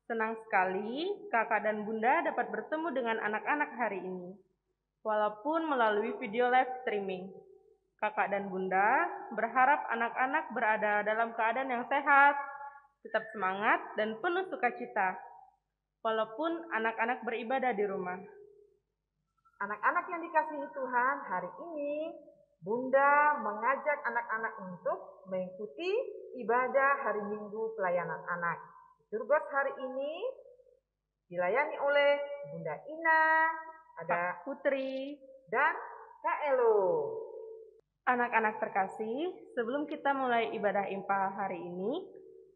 Senang sekali kakak dan bunda dapat bertemu dengan anak-anak hari ini, walaupun melalui video live streaming. Kakak dan bunda berharap anak-anak berada dalam keadaan yang sehat, tetap semangat dan penuh sukacita, walaupun anak-anak beribadah di rumah. Anak-anak yang dikasihi Tuhan, hari ini Bunda mengajak anak-anak untuk mengikuti ibadah hari Minggu pelayanan anak. Turgot hari ini dilayani oleh Bunda Ina, ada Pak Putri, dan Kak Elo. Anak-anak terkasih, sebelum kita mulai ibadah impah hari ini,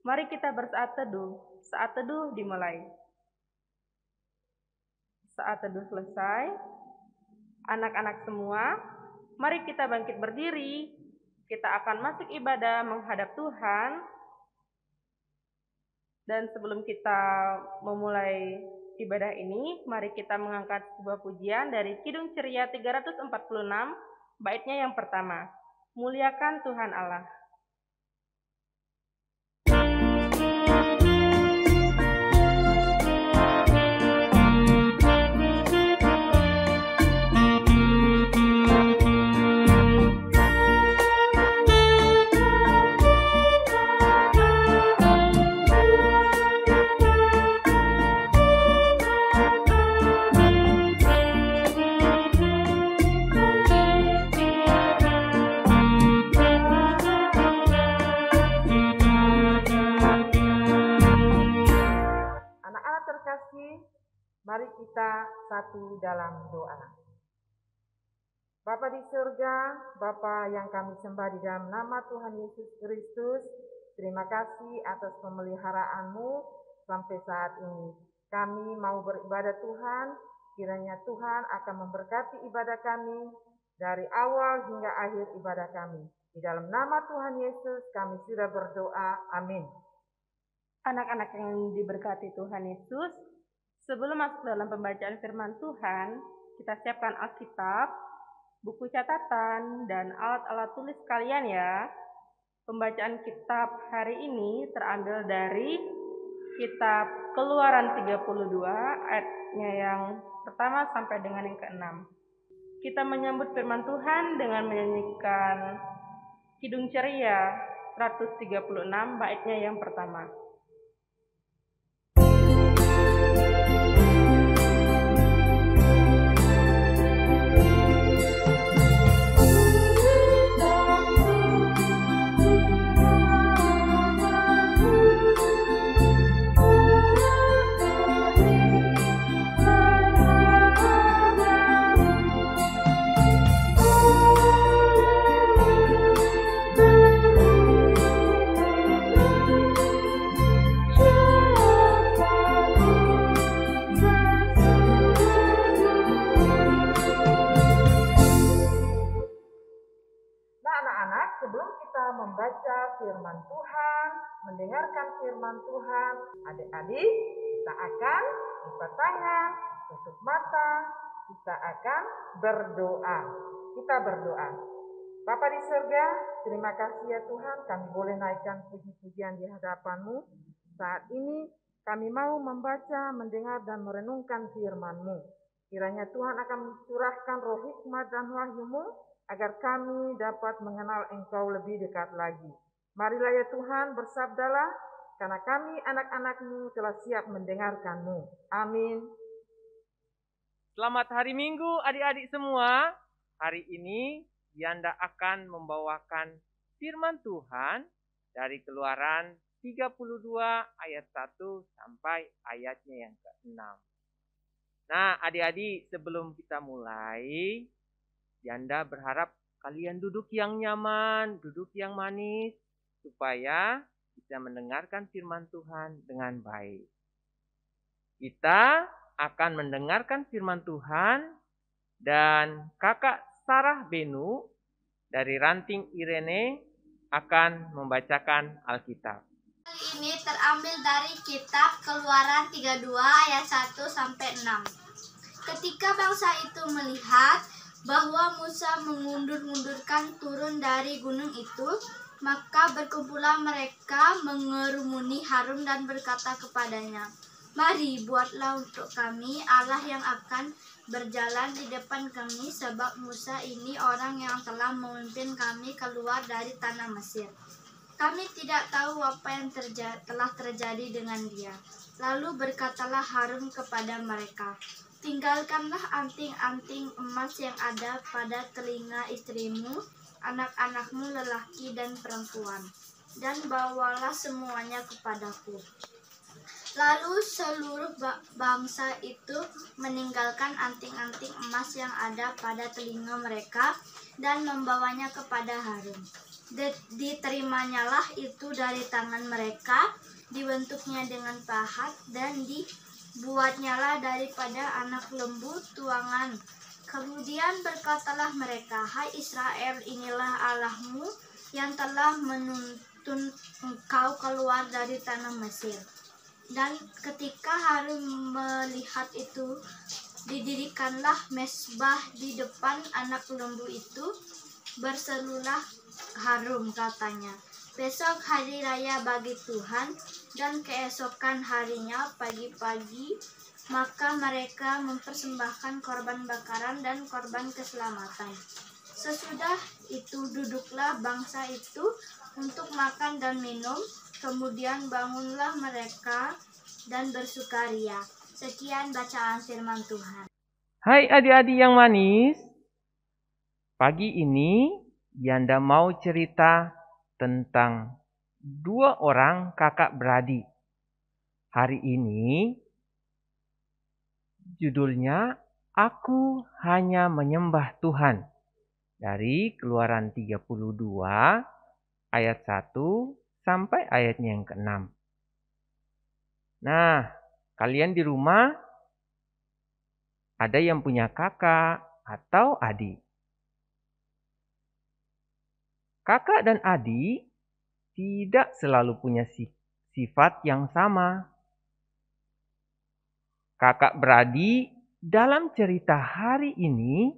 mari kita bersaat teduh. Saat teduh dimulai. Saat teduh selesai, anak-anak semua, mari kita bangkit berdiri. Kita akan masuk ibadah menghadap Tuhan. Dan sebelum kita memulai ibadah ini, mari kita mengangkat sebuah pujian dari Kidung Ceria 346, baitnya yang pertama. Muliakan Tuhan Allah. Mari kita satu dalam doa. Bapa di surga, Bapa yang kami sembah di dalam nama Tuhan Yesus Kristus, terima kasih atas pemeliharaanmu sampai saat ini. Kami mau beribadah Tuhan, kiranya Tuhan akan memberkati ibadah kami dari awal hingga akhir ibadah kami. Di dalam nama Tuhan Yesus kami sudah berdoa, amin. Anak-anak yang diberkati Tuhan Yesus, sebelum masuk dalam pembacaan firman Tuhan, kita siapkan Alkitab, buku catatan, dan alat-alat tulis kalian ya. Pembacaan kitab hari ini terambil dari kitab Keluaran 32, ayatnya yang pertama sampai dengan yang ke-6. Kita menyambut firman Tuhan dengan menyanyikan Kidung Ceria 136, baitnya yang pertama. Membaca firman Tuhan, mendengarkan firman Tuhan, adik-adik kita akan buka tangan, tutup mata, kita akan berdoa. Kita berdoa. Bapa di surga, terima kasih ya Tuhan, kami boleh naikkan puji-pujian di hadapan-Mu. Saat ini kami mau membaca, mendengar dan merenungkan firman-Mu. Kiranya Tuhan akan mencurahkan roh hikmat dan wahyu-Mu agar kami dapat mengenal Engkau lebih dekat lagi. Marilah ya Tuhan, bersabdalah, karena kami anak-anak-Mu telah siap mendengarkan-Mu. Amin. Selamat hari Minggu adik-adik semua. Hari ini Yanda akan membawakan firman Tuhan dari Keluaran 32 ayat 1 sampai ayatnya yang ke-6. Nah adik-adik, sebelum kita mulai, Yanda berharap kalian duduk yang nyaman, duduk yang manis, supaya bisa mendengarkan firman Tuhan dengan baik. Kita akan mendengarkan firman Tuhan dan kakak Sarah Benu dari Ranting Irene akan membacakan Alkitab. Kali ini terambil dari kitab Keluaran 32 ayat 1 sampai 6. Ketika bangsa itu melihat bahwa Musa mengundur-undurkan turun dari gunung itu, maka berkumpulah mereka mengerumuni Harun dan berkata kepadanya, Mari buatlah untuk kami Allah yang akan berjalan di depan kami, sebab Musa ini orang yang telah memimpin kami keluar dari tanah Mesir. Kami tidak tahu apa yang telah terjadi dengan dia. Lalu berkatalah Harun kepada mereka, tinggalkanlah anting-anting emas yang ada pada telinga istrimu, anak-anakmu lelaki dan perempuan, dan bawalah semuanya kepadaku. Lalu seluruh bangsa itu meninggalkan anting-anting emas yang ada pada telinga mereka dan membawanya kepada Harun. Diterimanya itu dari tangan mereka, dibentuknya dengan pahat dan dibuatnyalah daripada anak lembu tuangan. Kemudian berkatalah mereka, hai Israel, inilah Allahmu yang telah menuntun engkau keluar dari tanah Mesir. Dan ketika Harun melihat itu, didirikanlah mezbah di depan anak lembu itu. Berserulah Harun, katanya, besok hari raya bagi Tuhan, dan keesokan harinya pagi-pagi maka mereka mempersembahkan korban bakaran dan korban keselamatan. Sesudah itu duduklah bangsa itu untuk makan dan minum. Kemudian bangunlah mereka dan bersukaria. Sekian bacaan firman Tuhan. Hai adik-adik yang manis. Pagi ini Yanda mau cerita tentang 2 orang kakak beradik. Hari ini judulnya Aku Hanya Menyembah Tuhan. Dari Keluaran 32 ayat 1 sampai ayatnya yang ke-6. Nah, kalian di rumah ada yang punya kakak atau adik. Kakak dan adik tidak selalu punya sifat yang sama. Kakak beradik dalam cerita hari ini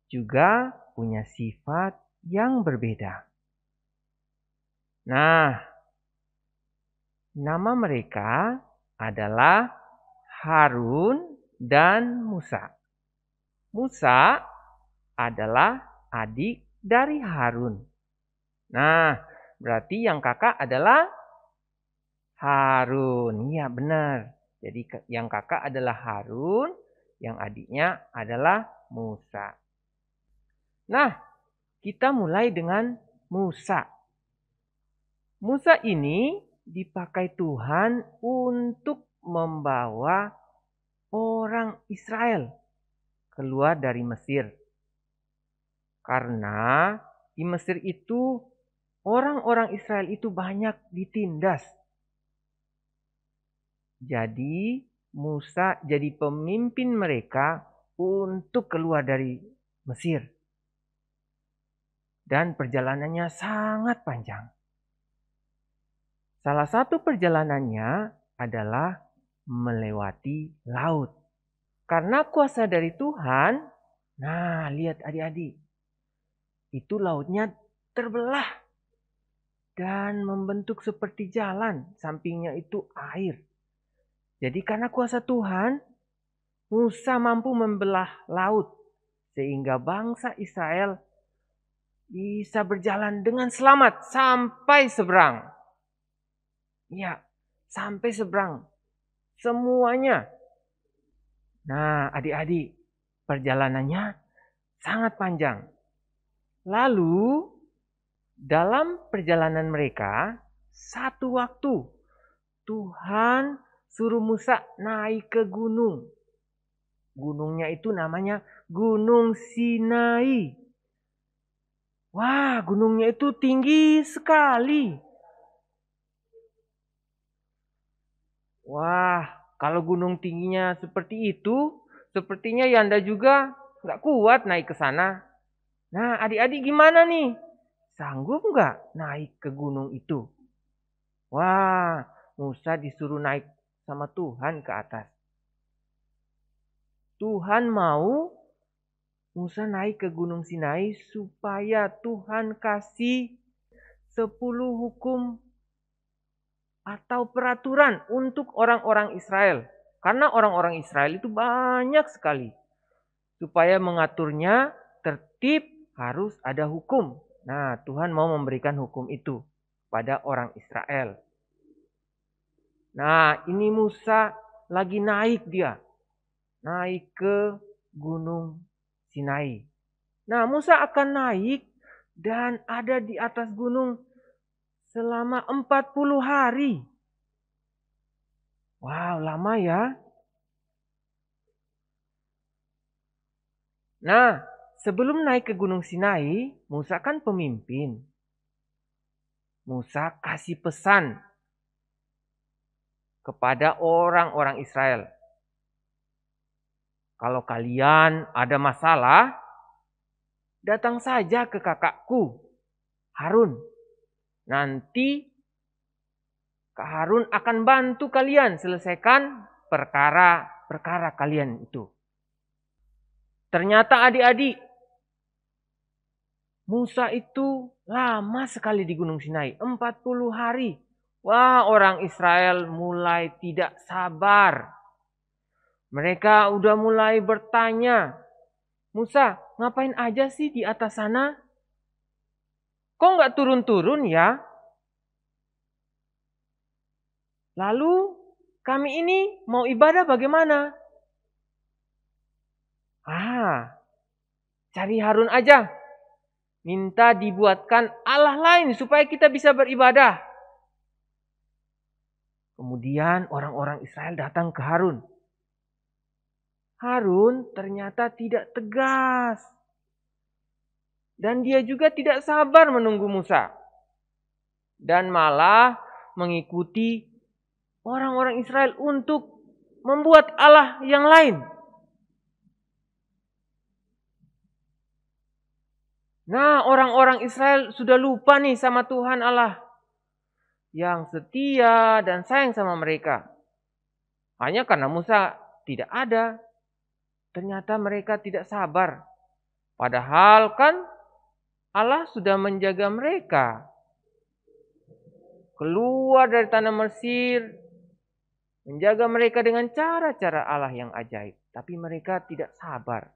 juga punya sifat yang berbeda. Nah, nama mereka adalah Harun dan Musa. Musa adalah adik dari Harun. Nah, berarti yang kakak adalah Harun. Iya, benar. Jadi yang kakak adalah Harun, yang adiknya adalah Musa. Nah, kita mulai dengan Musa. Musa ini dipakai Tuhan untuk membawa orang Israel keluar dari Mesir. Karena di Mesir itu orang-orang Israel itu banyak ditindas. Jadi Musa jadi pemimpin mereka untuk keluar dari Mesir. Dan perjalanannya sangat panjang. Salah satu perjalanannya adalah melewati laut. Karena kuasa dari Tuhan, nah lihat adik-adik, itu lautnya terbelah dan membentuk seperti jalan, sampingnya itu air. Jadi karena kuasa Tuhan, Musa mampu membelah laut sehingga bangsa Israel bisa berjalan dengan selamat sampai seberang. Ya, sampai seberang. Semuanya. Nah, adik-adik, perjalanannya sangat panjang. Lalu, dalam perjalanan mereka, satu waktu Tuhan suruh Musa naik ke gunung. Gunungnya itu namanya Gunung Sinai. Wah, gunungnya itu tinggi sekali. Wah, kalau gunung tingginya seperti itu, sepertinya Yanda juga nggak kuat naik ke sana. Nah, adik-adik gimana nih? Sanggup nggak naik ke gunung itu? Wah, Musa disuruh naik sama Tuhan ke atas. Tuhan mau Musa naik ke Gunung Sinai supaya Tuhan kasih 10 hukum atau peraturan untuk orang-orang Israel. Karena orang-orang Israel itu banyak sekali. Supaya mengaturnya tertib harus ada hukum. Nah, Tuhan mau memberikan hukum itu pada orang Israel. Nah, ini Musa lagi naik dia. Naik ke Gunung Sinai. Nah, Musa akan naik dan ada di atas gunung selama 40 hari. Wow, lama ya. Nah, sebelum naik ke Gunung Sinai, Musa kan pemimpin. Musa kasih pesan kepada orang-orang Israel. Kalau kalian ada masalah, datang saja ke kakakku, Harun. Nanti Kak Harun akan bantu kalian selesaikan perkara-perkara kalian itu. Ternyata adik-adik, Musa itu lama sekali di Gunung Sinai, 40 hari. Wah, orang Israel mulai tidak sabar. Mereka udah mulai bertanya, Musa, ngapain aja sih di atas sana? Kok nggak turun-turun ya? Lalu kami ini mau ibadah bagaimana? Cari Harun aja. Minta dibuatkan Allah lain supaya kita bisa beribadah. Kemudian orang-orang Israel datang ke Harun. Harun ternyata tidak tegas. Dan dia juga tidak sabar menunggu Musa. Dan malah mengikuti orang-orang Israel untuk membuat Allah yang lain. Nah, orang-orang Israel sudah lupa nih sama Tuhan Allah yang setia dan sayang sama mereka. Hanya karena Musa tidak ada, ternyata mereka tidak sabar. Padahal kan Allah sudah menjaga mereka. Keluar dari tanah Mesir, menjaga mereka dengan cara-cara Allah yang ajaib. Tapi mereka tidak sabar.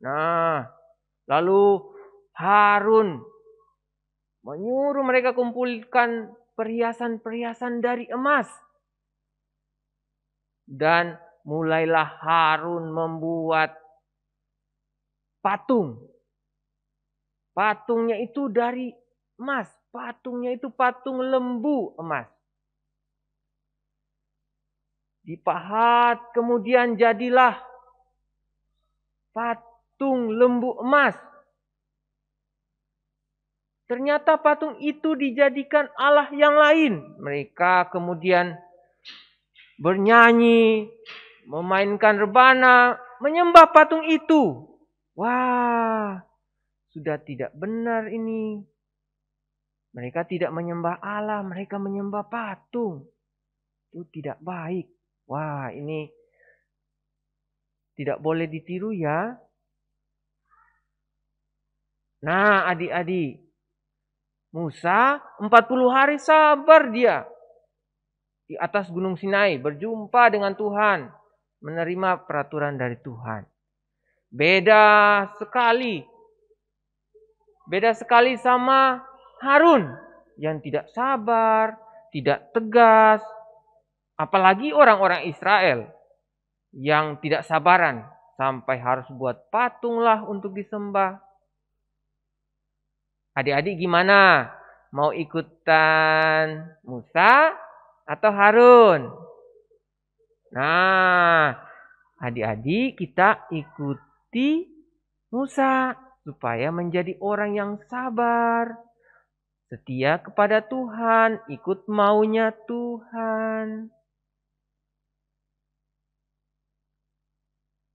Nah, lalu Harun menyuruh mereka kumpulkan perhiasan-perhiasan dari emas. Dan mulailah Harun membuat patung. Patungnya itu dari emas. Patungnya itu patung lembu emas. Dipahat, kemudian jadilah patung lembu emas. Ternyata patung itu dijadikan Allah yang lain. Mereka kemudian bernyanyi, memainkan rebana, menyembah patung itu. Wah, sudah tidak benar ini. Mereka tidak menyembah Allah, mereka menyembah patung. Itu tidak baik. Wah, ini tidak boleh ditiru ya. Nah, adik-adik, Musa 40 hari sabar dia di atas Gunung Sinai, berjumpa dengan Tuhan, menerima peraturan dari Tuhan. Beda sekali sama Harun yang tidak sabar, tidak tegas, apalagi orang-orang Israel yang tidak sabaran sampai harus buat patung lah untuk disembah. Adik-adik gimana? Mau ikutan Musa atau Harun? Nah, adik-adik kita ikuti Musa supaya menjadi orang yang sabar, setia kepada Tuhan, ikut maunya Tuhan.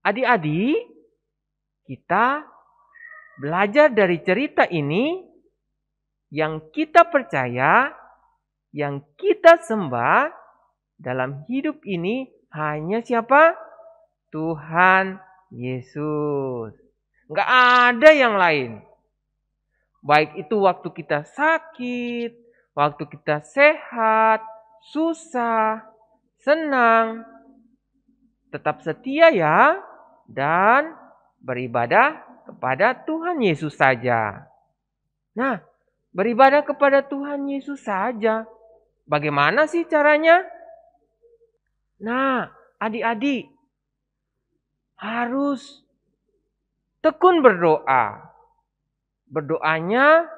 Adik-adik, kita belajar dari cerita ini. Yang kita percaya, yang kita sembah dalam hidup ini hanya siapa? Tuhan Yesus. Nggak ada yang lain. Baik itu waktu kita sakit, waktu kita sehat, susah, senang, tetap setia ya, dan beribadah kepada Tuhan Yesus saja. Nah, beribadah kepada Tuhan Yesus saja. Bagaimana sih caranya? Nah, adik-adik harus tekun berdoa. Berdoanya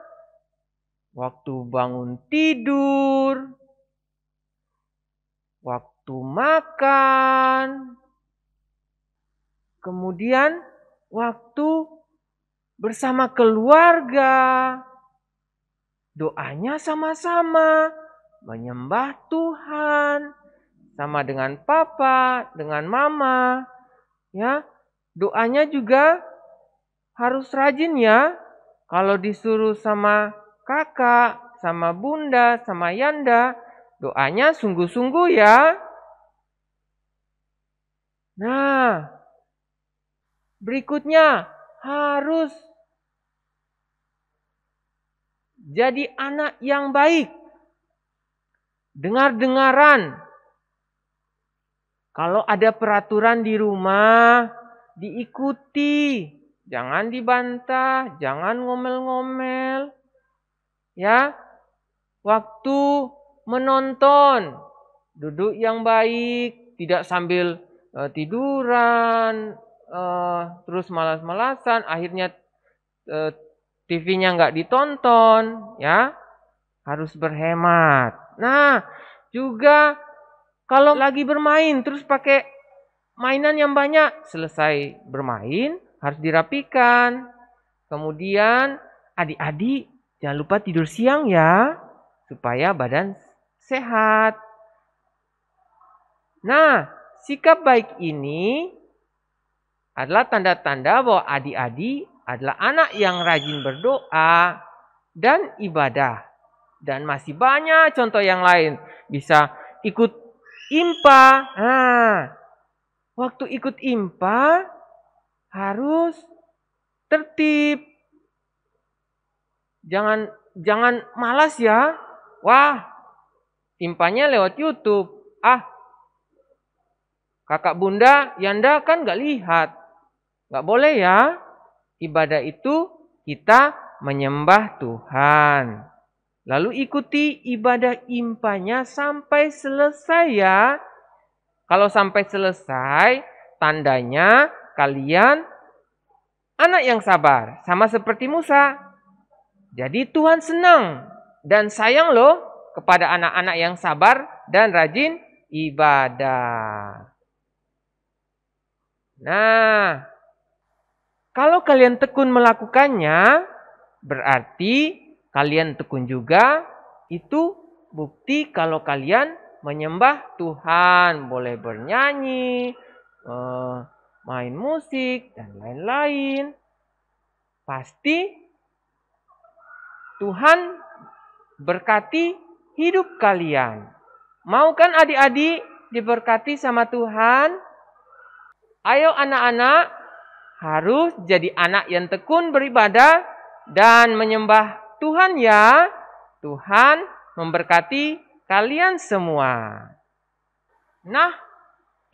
waktu bangun tidur, waktu makan, kemudian waktu bersama keluarga. Doanya sama-sama menyembah Tuhan, sama dengan papa, dengan mama. Ya, doanya juga harus rajin ya. Kalau disuruh sama kakak, sama bunda, sama yanda, doanya sungguh-sungguh ya. Nah, berikutnya harus jadi anak yang baik. Dengar-dengaran. Kalau ada peraturan di rumah, diikuti. Jangan dibantah, jangan ngomel-ngomel. Ya, waktu menonton, duduk yang baik, tidak sambil tiduran, terus malas-malasan, akhirnya TV-nya nggak ditonton, ya, harus berhemat. Nah, juga kalau lagi bermain terus pakai mainan yang banyak, selesai bermain harus dirapikan. Kemudian adik-adik jangan lupa tidur siang ya, supaya badan sehat. Nah, sikap baik ini adalah tanda-tanda bahwa adik-adik adalah anak yang rajin berdoa dan ibadah. Dan masih banyak contoh yang lain. Bisa ikut IMPA. Nah, waktu ikut IMPA harus tertib. Jangan malas ya. Wah, IMPA-nya lewat YouTube. Kakak bunda, yanda kan gak lihat. Gak boleh ya. Ibadah itu kita menyembah Tuhan. Lalu ikuti ibadah IMPA-nya sampai selesai ya. Kalau sampai selesai, tandanya kalian anak yang sabar. Sama seperti Musa. Jadi Tuhan senang dan sayang loh kepada anak-anak yang sabar dan rajin ibadah. Nah, kalau kalian tekun melakukannya, berarti kalian tekun juga. Itu bukti kalau kalian menyembah Tuhan. Boleh bernyanyi, main musik, dan lain-lain. Pasti Tuhan berkati hidup kalian. Mau kan adik-adik diberkati sama Tuhan? Ayo anak-anak, harus jadi anak yang tekun beribadah dan menyembah Tuhan ya. Tuhan memberkati kalian semua. Nah,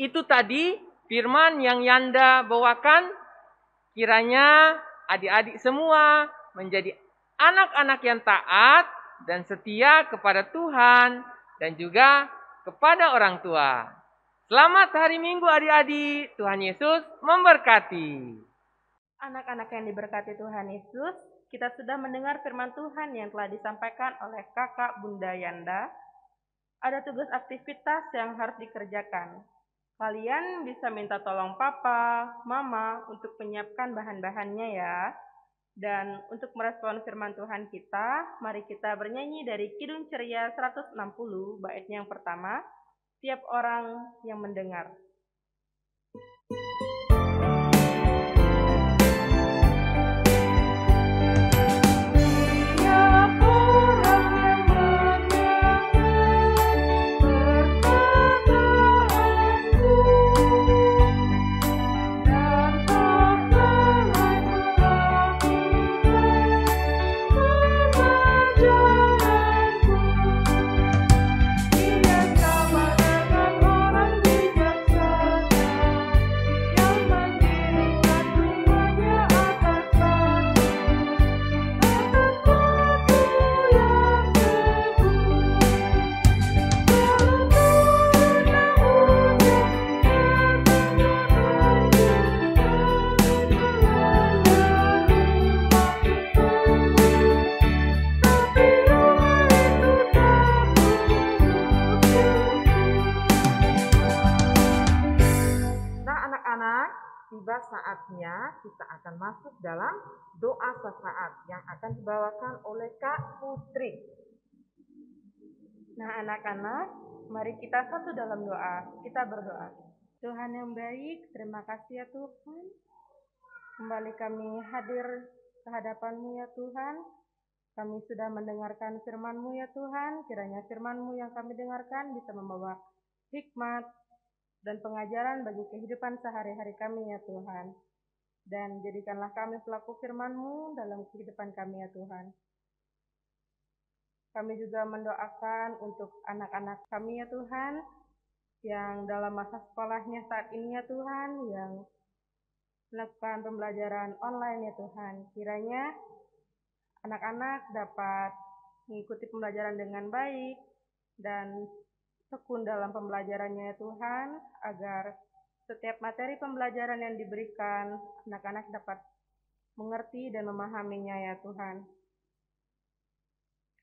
itu tadi firman yang Yanda bawakan. Kiranya adik-adik semua menjadi anak-anak yang taat dan setia kepada Tuhan dan juga kepada orang tua. Selamat hari Minggu adik-adik. Tuhan Yesus memberkati. Anak-anak yang diberkati Tuhan Yesus, kita sudah mendengar firman Tuhan yang telah disampaikan oleh kakak bunda Yanda. Ada tugas aktivitas yang harus dikerjakan. Kalian bisa minta tolong papa, mama untuk menyiapkan bahan-bahannya ya. Dan untuk merespon firman Tuhan kita, mari kita bernyanyi dari Kidung Ceria 160, baitnya yang pertama, tiap orang yang mendengar. Dia anak-anak, tiba saatnya kita akan masuk dalam doa sesaat yang akan dibawakan oleh Kak Putri. Nah, anak-anak, mari kita satu dalam doa. Kita berdoa. Tuhan yang baik, terima kasih ya Tuhan. Kembali kami hadir ke hadapan-Mu ya Tuhan. Kami sudah mendengarkan firman-Mu ya Tuhan. Kiranya firman-Mu yang kami dengarkan bisa membawa hikmat dan pengajaran bagi kehidupan sehari-hari kami ya Tuhan. Dan jadikanlah kami pelaku firman-Mu dalam kehidupan kami ya Tuhan. Kami juga mendoakan untuk anak-anak kami ya Tuhan, yang dalam masa sekolahnya saat ini ya Tuhan, yang melakukan pembelajaran online ya Tuhan. Kiranya anak-anak dapat mengikuti pembelajaran dengan baik dan tekun dalam pembelajarannya ya Tuhan, agar setiap materi pembelajaran yang diberikan, anak-anak dapat mengerti dan memahaminya ya Tuhan.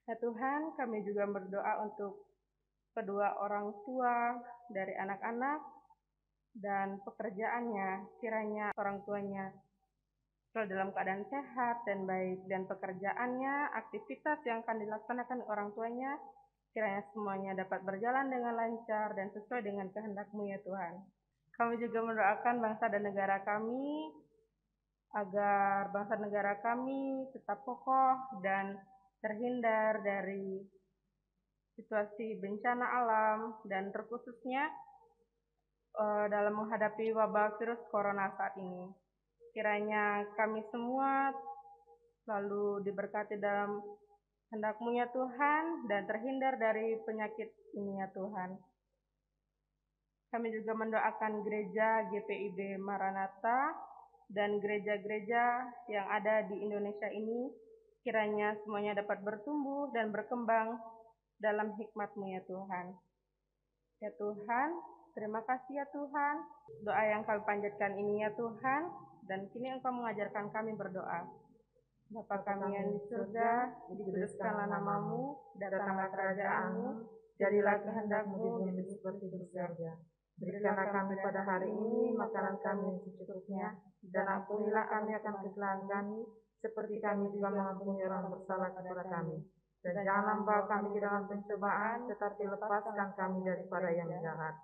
Ya Tuhan, kami juga berdoa untuk kedua orang tua dari anak-anak dan pekerjaannya. Kiranya orang tuanya selalu dalam keadaan sehat dan baik, dan pekerjaannya, aktivitas yang akan dilaksanakan orang tuanya, kiranya semuanya dapat berjalan dengan lancar dan sesuai dengan kehendak-Mu ya Tuhan. Kami juga mendoakan bangsa dan negara kami, agar bangsa dan negara kami tetap kokoh dan terhindar dari situasi bencana alam, dan terkhususnya dalam menghadapi wabah virus corona saat ini. Kiranya kami semua selalu diberkati dalam kehendak-Mu ya Tuhan, dan terhindar dari penyakit ini ya Tuhan. Kami juga mendoakan gereja GPIB Maranatha dan gereja-gereja yang ada di Indonesia ini, kiranya semuanya dapat bertumbuh dan berkembang dalam hikmat-Mu ya Tuhan. Ya Tuhan, terima kasih ya Tuhan. Doa yang kami panjatkan ini ya Tuhan, dan kini Engkau mengajarkan kami berdoa. Bapa kami yang di surga, dikuduskanlah nama-Mu, datanglah kerajaan-Mu, jadilah kehendak-Mu di bumi seperti di surga. Berikanlah kami pada hari ini makanan kami yang secukupnya, dan ampunilah kami akan kesalahan kami, seperti kami juga mengampuni orang bersalah kepada kami. Dan janganlah membawa kami ke dalam pencobaan, tetapi lepaskan kami daripada yang jahat.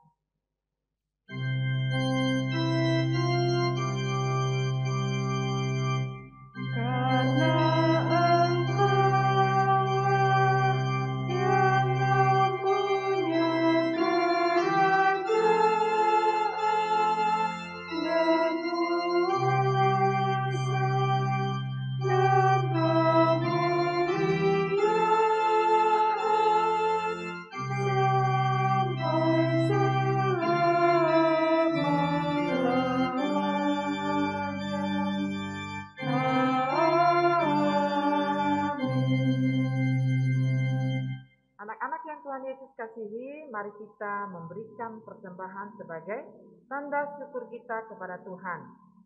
Anak-anak yang Tuhan Yesus kasihi, mari kita memberikan persembahan sebagai tanda syukur kita kepada Tuhan.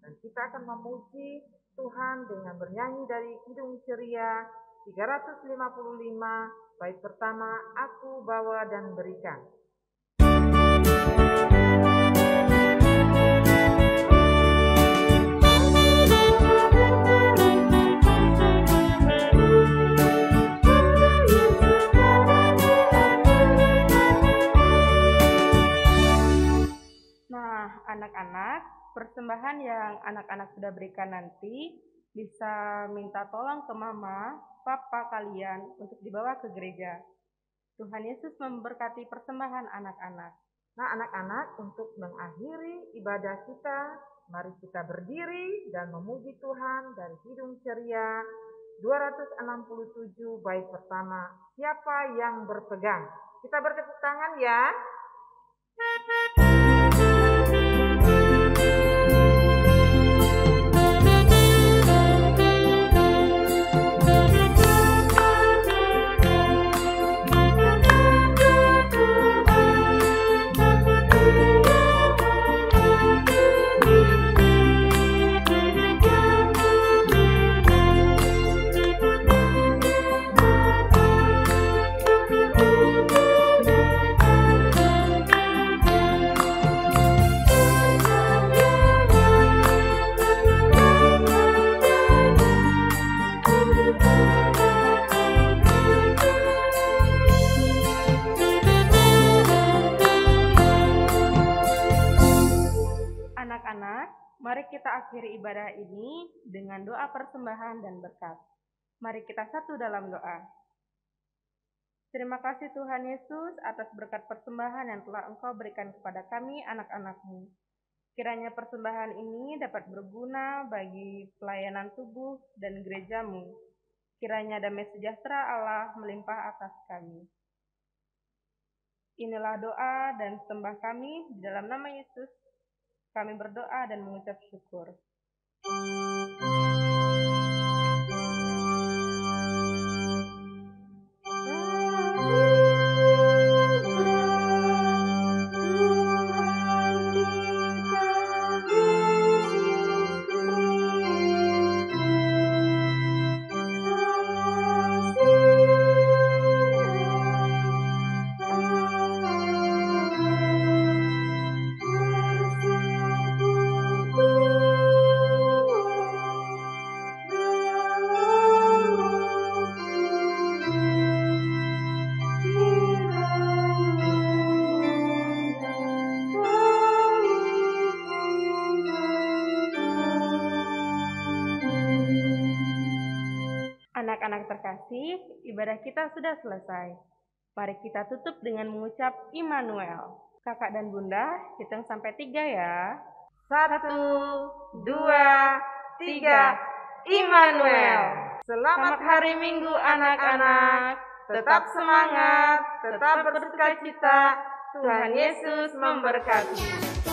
Dan kita akan memuji Tuhan dengan bernyanyi dari Kidung Ceria 355, bait pertama, Aku Bawa dan Berikan. Anak-anak, persembahan yang anak-anak sudah berikan nanti bisa minta tolong ke mama, papa kalian untuk dibawa ke gereja. Tuhan Yesus memberkati persembahan anak-anak. Nah, anak-anak, untuk mengakhiri ibadah kita, mari kita berdiri dan memuji Tuhan dari Kidung Ceria 267 bait pertama, Siapa yang berpegang. Kita bertepuk tangan ya. anak-anak, mari kita akhiri ibadah ini dengan doa persembahan dan berkat. Mari kita satu dalam doa. Terima kasih Tuhan Yesus atas berkat persembahan yang telah Engkau berikan kepada kami anak-anak-Mu. Kiranya persembahan ini dapat berguna bagi pelayanan tubuh dan gereja-Mu. Kiranya damai sejahtera Allah melimpah atas kami. Inilah doa dan sembah kami di dalam nama Yesus. Kami berdoa dan mengucap syukur. Anak-anak terkasih, ibadah kita sudah selesai. Mari kita tutup dengan mengucap Immanuel. Kakak dan Bunda, hitung sampai 3 ya. 1, 2, 3, Immanuel. Selamat hari Minggu anak-anak. Tetap semangat, tetap bersukacita. Tuhan Yesus memberkati.